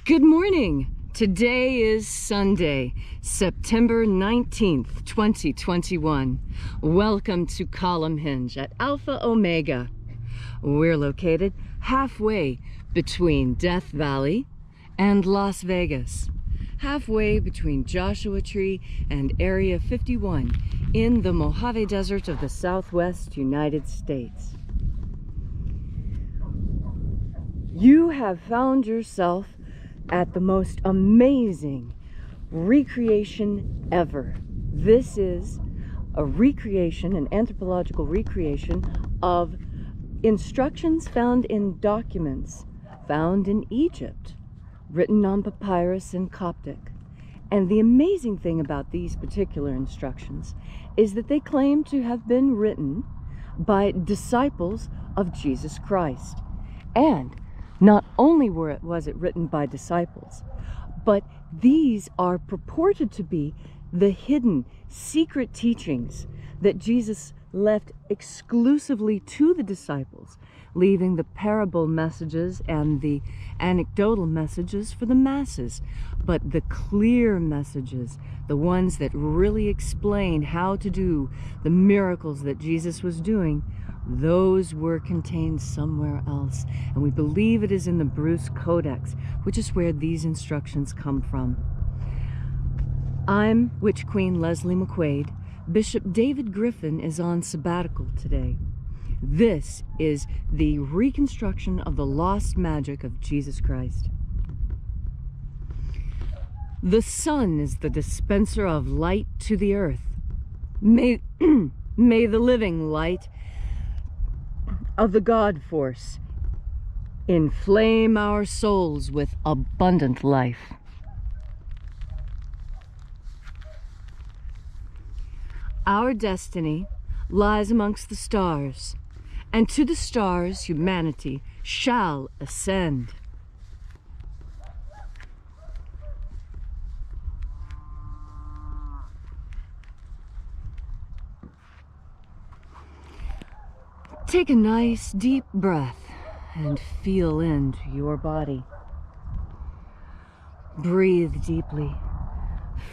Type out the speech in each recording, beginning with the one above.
Good morning. Today is Sunday, September 19th, 2021. Welcome to Column Hinge at Alpha Omega. We're located halfway between Death Valley and Las Vegas, halfway between Joshua Tree and Area 51 in the Mojave Desert of the Southwest United States. You have found yourself at the most amazing recreation ever. This is a recreation, an anthropological recreation of instructions found in documents found in Egypt, written on papyrus in Coptic. And the amazing thing about these particular instructions is that they claim to have been written by disciples of Jesus Christ. And not only was it written by disciples, but these are purported to be the hidden, secret teachings that Jesus left exclusively to the disciples, leaving the parable messages and the anecdotal messages for the masses. But the clear messages, the ones that really explain how to do the miracles that Jesus was doing, those were contained somewhere else, and we believe it is in the Bruce Codex, which is where these instructions come from. I'm Witch Queen Leslie McQuade. Bishop David Griffin is on sabbatical today. This is the reconstruction of the lost magic of Jesus Christ. The sun is the dispenser of light to the earth. May the living light of the God force inflame our souls with abundant life. Our destiny lies amongst the stars, and to the stars humanity shall ascend. Take a nice deep breath and feel into your body. Breathe deeply.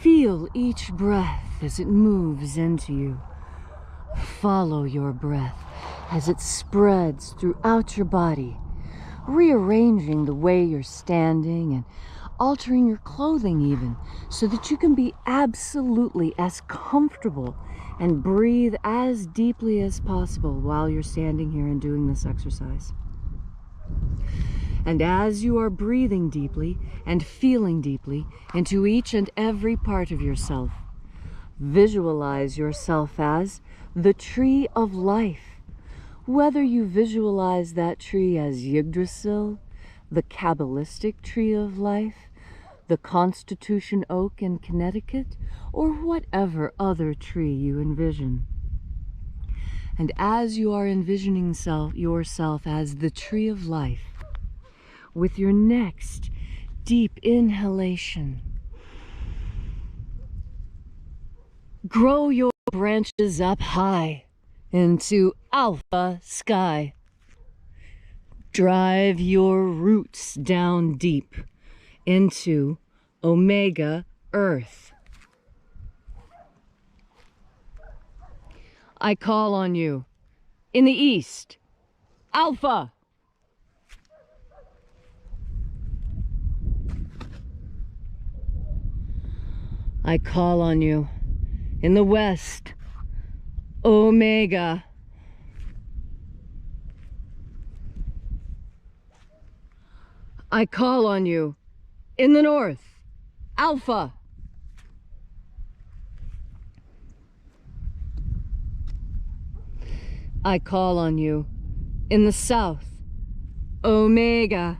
Feel each breath as it moves into you. Follow your breath as it spreads throughout your body, rearranging the way you're standing and altering your clothing even, so that you can be absolutely as comfortable and breathe as deeply as possible while you're standing here and doing this exercise. And as you are breathing deeply and feeling deeply into each and every part of yourself, visualize yourself as the tree of life. Whether you visualize that tree as Yggdrasil, the Kabbalistic tree of life, the Constitution oak in Connecticut, or whatever other tree you envision. And as you are envisioning yourself as the tree of life, with your next deep inhalation, grow your branches up high into alpha sky. Drive your roots down deep into omega earth. I call on you in the east, alpha. I call on you in the west, omega. I call on you in the north, alpha. I call on you in the south, omega.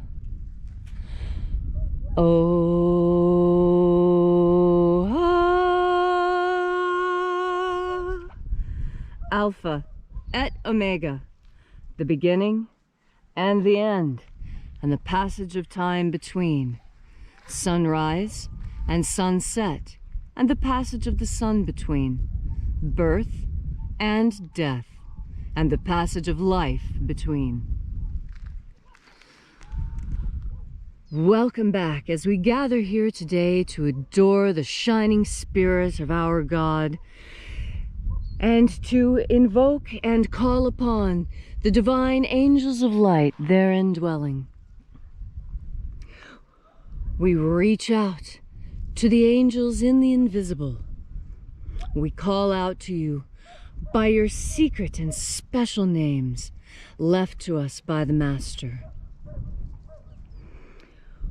Alpha et omega, the beginning and the end, and the passage of time between, sunrise and sunset, and the passage of the sun between, birth and death, and the passage of life between. Welcome back as we gather here today to adore the shining spirit of our God and to invoke and call upon the divine angels of light therein dwelling. We reach out to the angels in the invisible. We call out to you by your secret and special names left to us by the Master.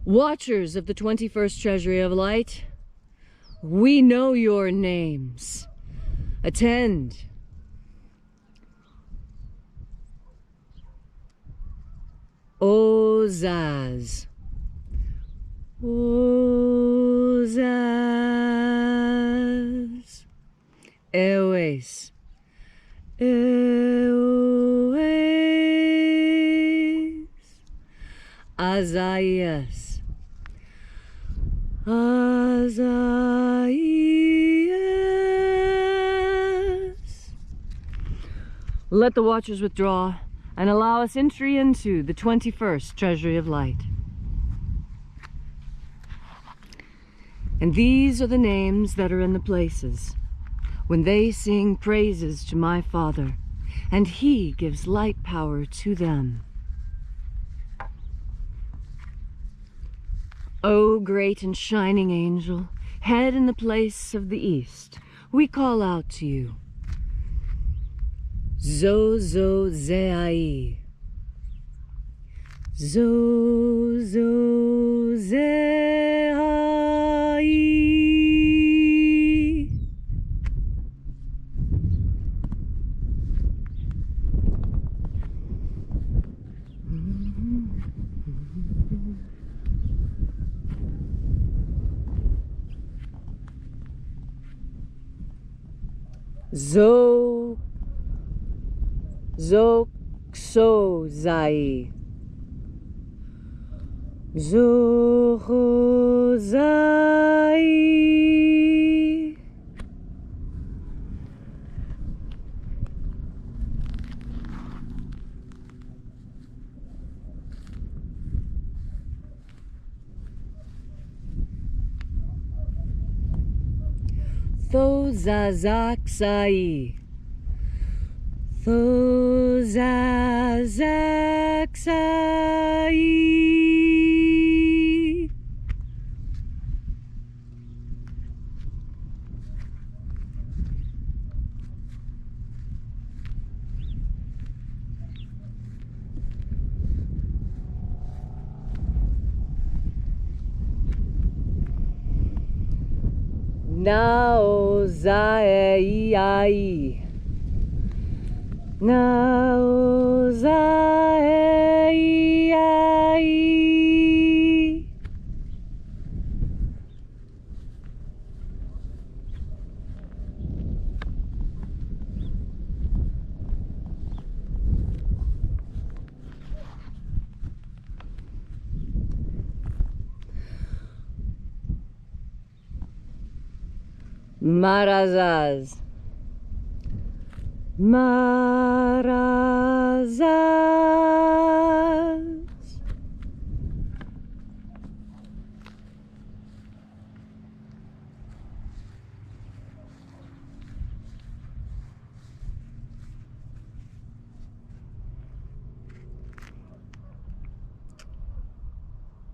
Watchers of the 21st Treasury of Light, we know your names. Attend. Ozaz. Ozaz. Eoes. Eoes. Azaias. Azaias. Let the watchers withdraw and allow us entry into the 21st Treasury of Light. And these are the names that are in the places when they sing praises to my Father, and He gives light power to them. O great and shining angel, head in the place of the east, we call out to you. Zozozei. Zozozei. Zoxozai. Zochozai. Thozazaxai. Thozazaxai. Naozai. Naozai. Marazaz. Marazaz.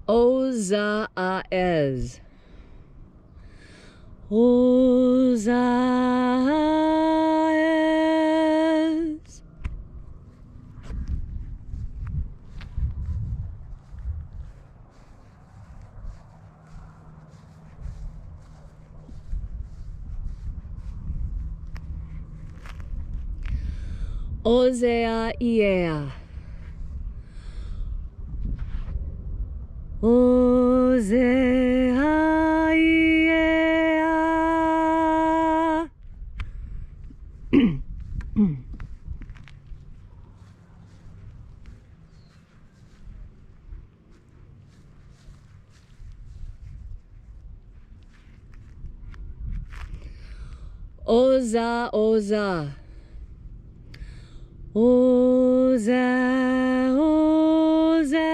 Ozaez. Ozaez. Ozea iea. Ozea iea. Oza, oza. Oza, oza.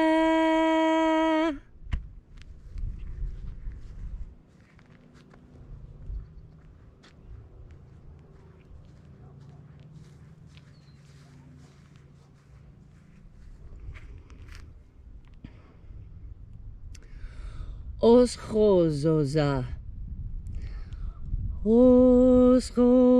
Oschozoza. Oschozoza.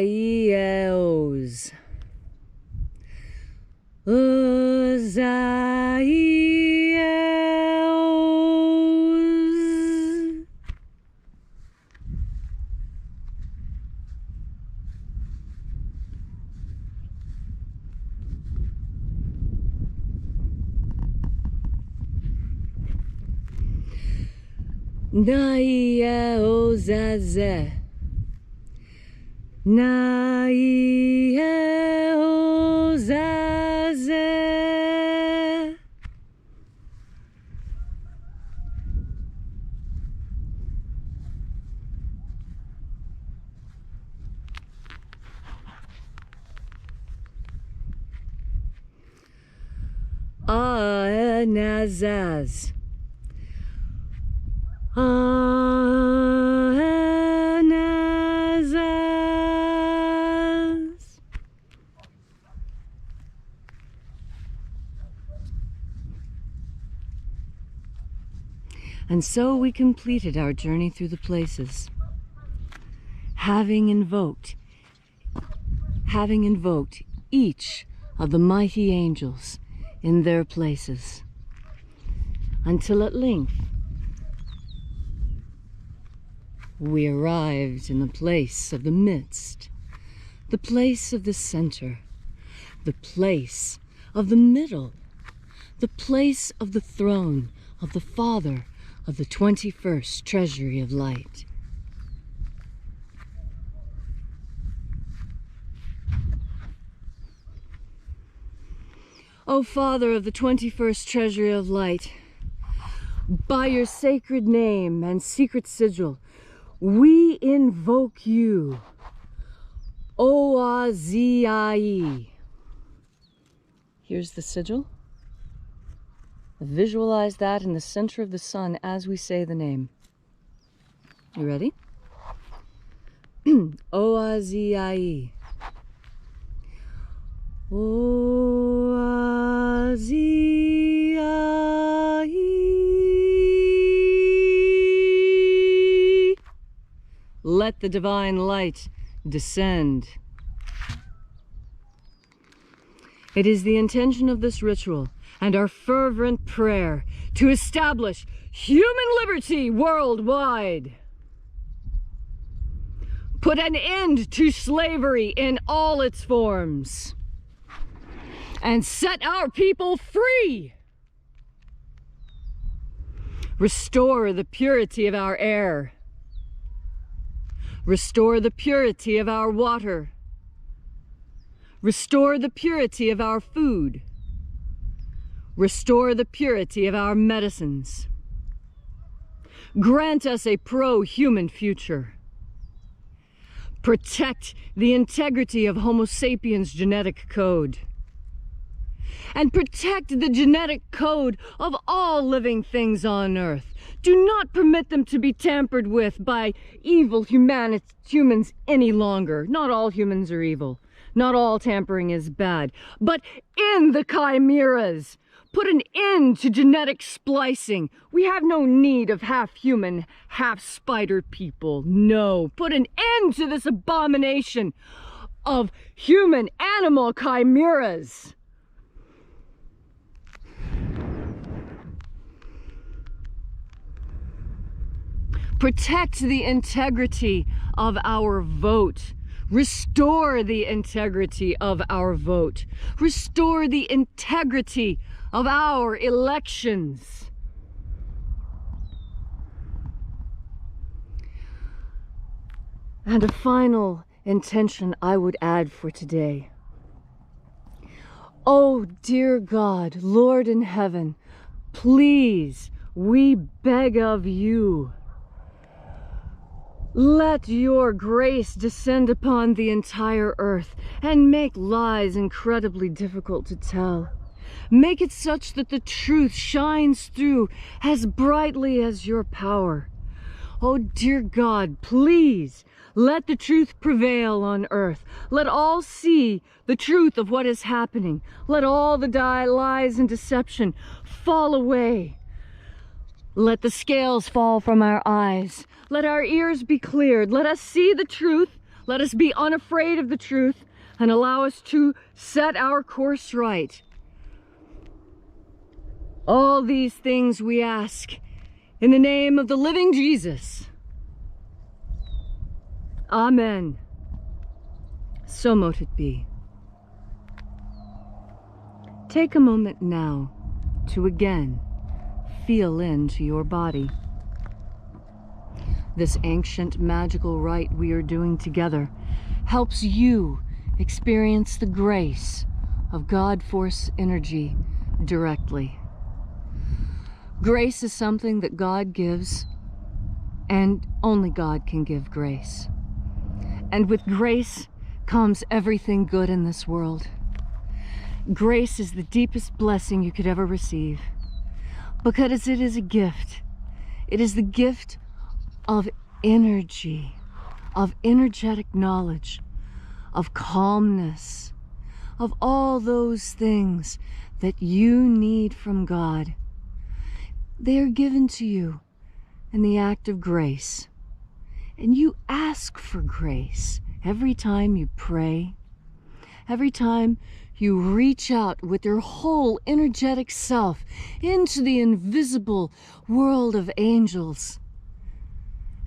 Uzaios. Uzaios. Naieozazeh. Naieozazeh. Aenazaz. Aenazaz. And so we completed our journey through the places, having invoked each of the mighty angels in their places, until at length we arrived in the place of the midst, the place of the center, the place of the middle, the place of the throne of the Father of the 21st Treasury of Light. O Father of the 21st Treasury of Light, by your sacred name and secret sigil, we invoke you, Oazii. Here's the sigil. Visualize that in the center of the sun as we say the name. You ready? Oazii. Oazii. Let the divine light descend. It is the intention of this ritual and our fervent prayer to establish human liberty worldwide. Put an end to slavery in all its forms, and set our people free. Restore the purity of our air. Restore the purity of our water. Restore the purity of our food. Restore the purity of our medicines. Grant us a pro-human future. Protect the integrity of Homo sapiens' genetic code. And protect the genetic code of all living things on Earth. Do not permit them to be tampered with by evil humans any longer. Not all humans are evil. Not all tampering is bad. But in the chimeras, put an end to genetic splicing. We have no need of half-human, half-spider people. No. Put an end to this abomination of human-animal chimeras. Protect the integrity of our vote. Restore the integrity of our vote. Restore the integrity of our elections. And a final intention I would add for today. Oh, dear God, Lord in heaven, please, we beg of you, Let your grace descend upon the entire earth and make lies incredibly difficult to tell. Make it such that the truth shines through as brightly as your power. Oh, dear God, please let the truth prevail on earth. Let all see the truth of what is happening. Let all the lies and deception fall away. Let the scales fall from our eyes. Let our ears be cleared. Let us see the truth. Let us be unafraid of the truth and allow us to set our course right. All these things we ask in the name of the living Jesus. Amen. So mote it be. Take a moment now to again feel into your body. This ancient magical rite we are doing together helps you experience the grace of God Force energy directly. Grace is something that God gives, and only God can give grace. And with grace comes everything good in this world. Grace is the deepest blessing you could ever receive, because it is a gift. It is the gift of energy, of energetic knowledge, of calmness, of all those things that you need from God. They are given to you in the act of grace. And you ask for grace every time you pray, every time you reach out with your whole energetic self into the invisible world of angels.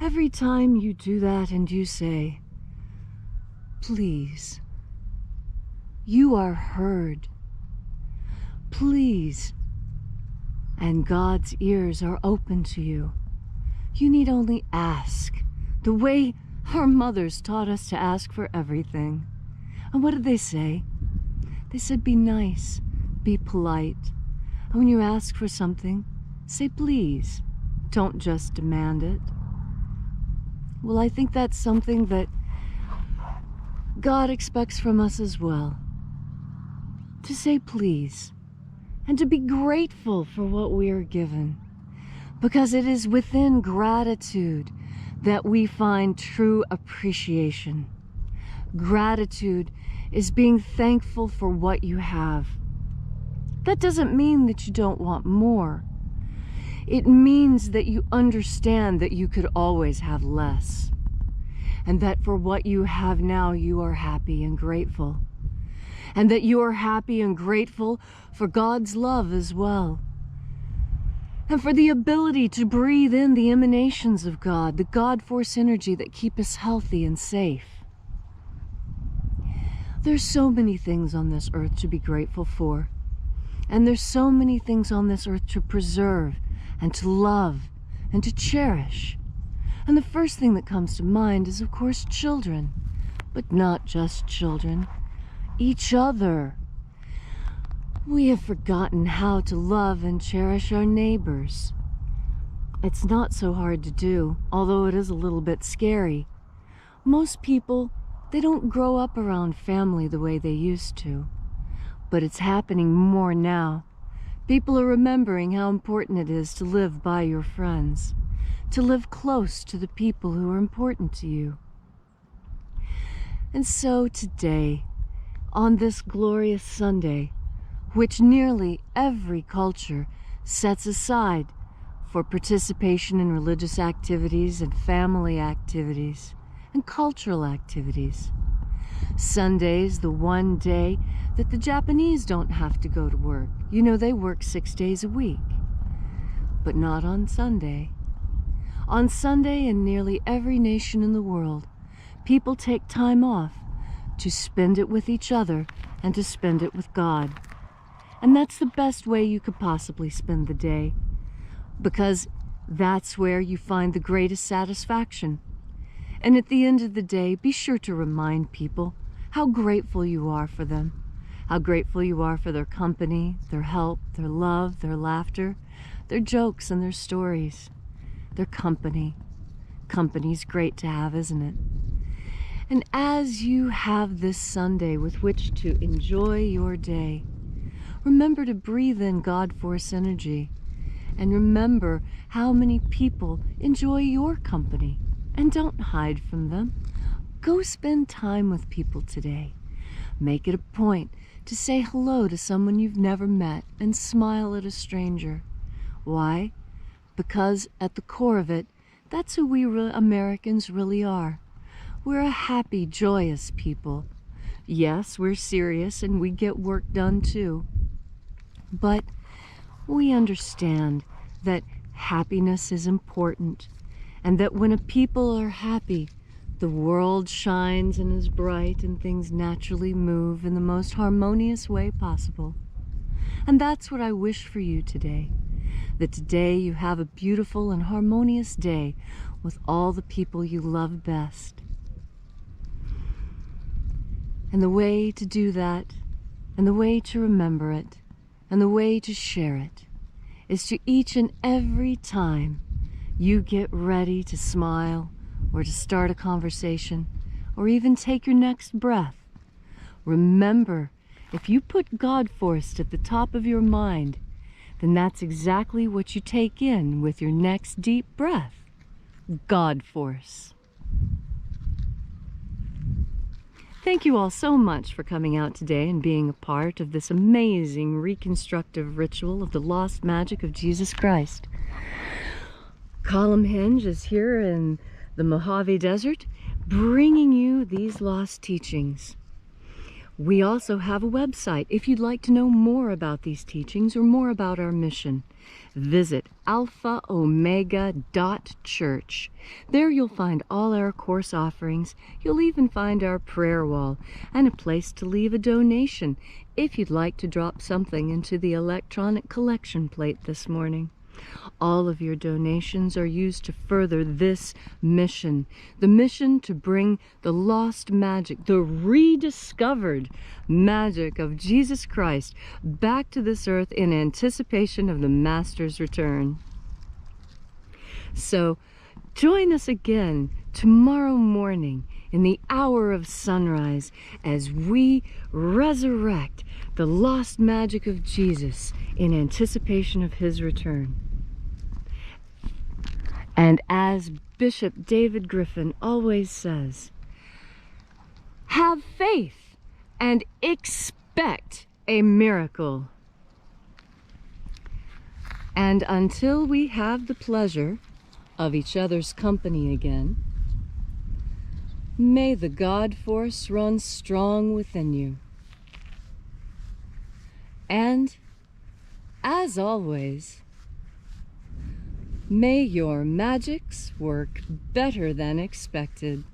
Every time you do that and you say, please, you are heard. Please. And God's ears are open to you. You need only ask, the way our mothers taught us to ask for everything. And what did they say? They said, be nice, be polite. And when you ask for something, say please. Don't just demand it. Well, I think that's something that God expects from us as well. To say please. And to be grateful for what we are given. Because it is within gratitude that we find true appreciation. Gratitude is being thankful for what you have. That doesn't mean that you don't want more. It means that you understand that you could always have less. And that for what you have now, you are happy and grateful. And that you are happy and grateful for God's love as well. And for the ability to breathe in the emanations of God, the God Force energy that keep us healthy and safe. There's so many things on this earth to be grateful for. And there's so many things on this earth to preserve and to love and to cherish. And the first thing that comes to mind is, of course, children. But not just children. Each other. We have forgotten how to love and cherish our neighbors. It's not so hard to do, although it is a little bit scary. Most people, they don't grow up around family the way they used to. But it's happening more now. People are remembering how important it is to live by your friends, to live close to the people who are important to you. And so today, on this glorious Sunday, which nearly every culture sets aside for participation in religious activities and family activities and cultural activities. Sunday's the one day that the Japanese don't have to go to work. You know, they work 6 days a week, but not on Sunday. On Sunday, in nearly every nation in the world, people take time off to spend it with each other and to spend it with God. And that's the best way you could possibly spend the day, because that's where you find the greatest satisfaction. And at the end of the day, be sure to remind people how grateful you are for them, how grateful you are for their company, their help, their love, their laughter, their jokes and their stories, their company. Company's great to have, isn't it? And as you have this Sunday with which to enjoy your day, remember to breathe in God Force energy. And remember how many people enjoy your company. And don't hide from them. Go spend time with people today. Make it a point to say hello to someone you've never met and smile at a stranger. Why? Because at the core of it, that's who we Americans really are. We're a happy, joyous people. Yes, we're serious and we get work done too. But we understand that happiness is important, and that when a people are happy, the world shines and is bright and things naturally move in the most harmonious way possible. And that's what I wish for you today. That today you have a beautiful and harmonious day with all the people you love best. And the way to do that, and the way to remember it, and the way to share it, is to each and every time you get ready to smile, or to start a conversation, or even take your next breath, remember, if you put God Force at the top of your mind, then that's exactly what you take in with your next deep breath. God Force. Thank you all so much for coming out today and being a part of this amazing reconstructive ritual of the lost magic of Jesus Christ. Column Hinge is here in the Mojave Desert, bringing you these lost teachings. We also have a website if you'd like to know more about these teachings or more about our mission. Visit alphaomega.church. There you'll find all our course offerings. You'll even find our prayer wall and a place to leave a donation if you'd like to drop something into the electronic collection plate this morning. All of your donations are used to further this mission, the mission to bring the lost magic, the rediscovered magic of Jesus Christ back to this earth in anticipation of the Master's return. So join us again tomorrow morning in the hour of sunrise as we resurrect the lost magic of Jesus in anticipation of his return. And as Bishop David Griffin always says, have faith and expect a miracle. And until we have the pleasure of each other's company again, may the God Force run strong within you. And, as always, may your magics work better than expected.